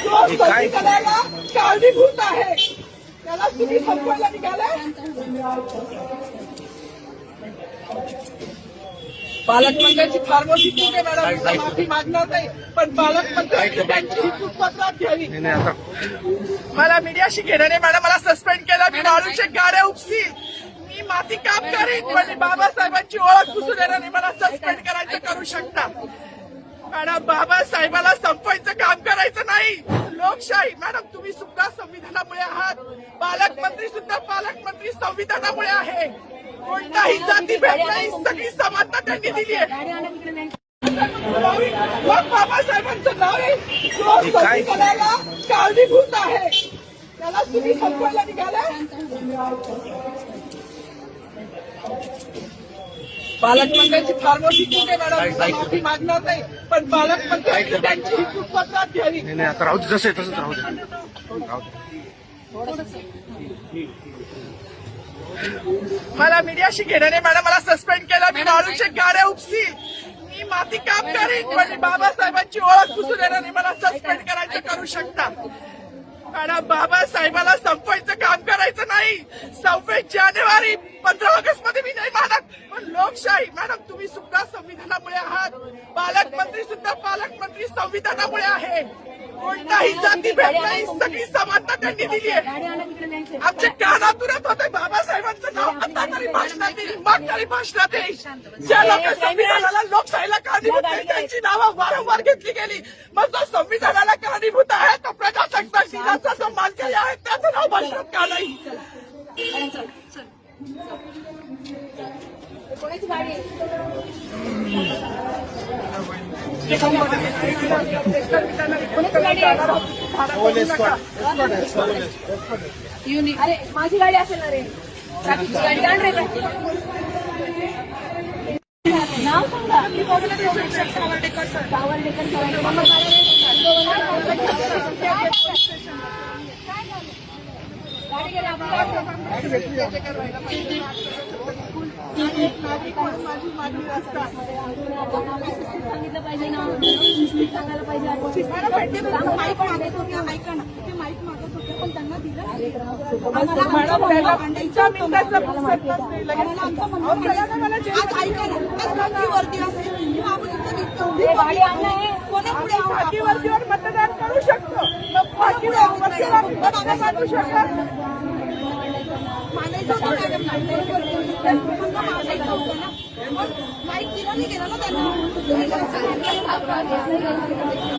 जो संविधानाला कारणीभूत आहे त्याला तुम्ही संपवायला निघालाय. पालकमंत्र्यांची फार मोठी चूक आहे मॅडम, माफी मागणार नाही, पण पालकमंत्र्यांनी त्यांची ही चूक पत्रात घ्यावी. मला मीडियाशी घेणं नाही मॅडम, मला सस्पेंड केलं, मी माणूसचे गाड्या उपसील, मी माती काम करीन, म्हणजे बाबासाहेबांची ओळख पुसून येणार नाही, मला सस्पेंड करायचं करू शकता मॅडम. बाबासाहेबाला संपवायचं काम करायचं नाही. लोकशाही मॅडम, तुम्ही सुद्धा संविधानामुळे आहात, पालकमंत्री सुद्धा पालकमंत्री संविधानामुळे आहे. कोणताही जाती भेद नाही, सगळी समानता त्यांनी दिली आहे. मग बाबासाहेबांचं नाव आहे जो संविधानाला कारणीभूत आहे त्याला तुम्ही संपवायला निघालाय. पालकमंत्र्यांची फार मोठी चूक आहे मॅडम, माफी मागणार नाही, पण पालकमंत्र्यांनी त्यांची ही चूक पत्रात घ्यावी. आता राहू दे, जसं तसंच राहू दे. मला मीडियाशी घेणं नाही मॅडम, मला सस्पेंड केलं, मी माणूसचे गाड्या उपसील, मी माती काम करीन, म्हणजे बाबासाहेबांची ओळख पुसून येणार नाही, मला सस्पेंड करायचं करू शकता मॅडम. बाबासाहेबाला संपवायचं काम करायचं नाही. 26 जानेवारी 15 ऑगस्ट मध्ये मी नाही मानत, पण लोकशाही मॅडम, तुम्ही सुद्धा संविधानामुळे आहात, पालकमंत्री सुद्धा पालकमंत्री संविधानामुळे आहे. कोणताही जाती भेद नाही, सगळी समानता त्यांनी दिली आहे. आमच्या कानातुरात होते बाबासाहेबांचं नाव, आता तरी भाषणात येईल, मग तरी भाषणात येईल. ज्या लोक संविधानाला लोकशाहीला कारणीभूत आहे त्यांची नावं वारंवार घेतली गेली, मग जो संविधानाला कारणीभूत आहे तो प्रजासत्ताक दिनाचा जो मानकरी आहे त्याचं नाव भाषणात का नाही. अरे माझी गाडी असेल ना रे, ट्रॅफिकची गाडी आण रे. नाव सांगा. सावर्डेकर गाडी गेली सांगितलं पाहिजे ना, सांगायला पाहिजे. माईक मागत होते, ऐका ना, ते माईक मागत होते पण त्यांना दिलं. वर्दी असेल वर्दीवर मतदान करू शकतो, माईक दिला नाही गेला ना त्यांना.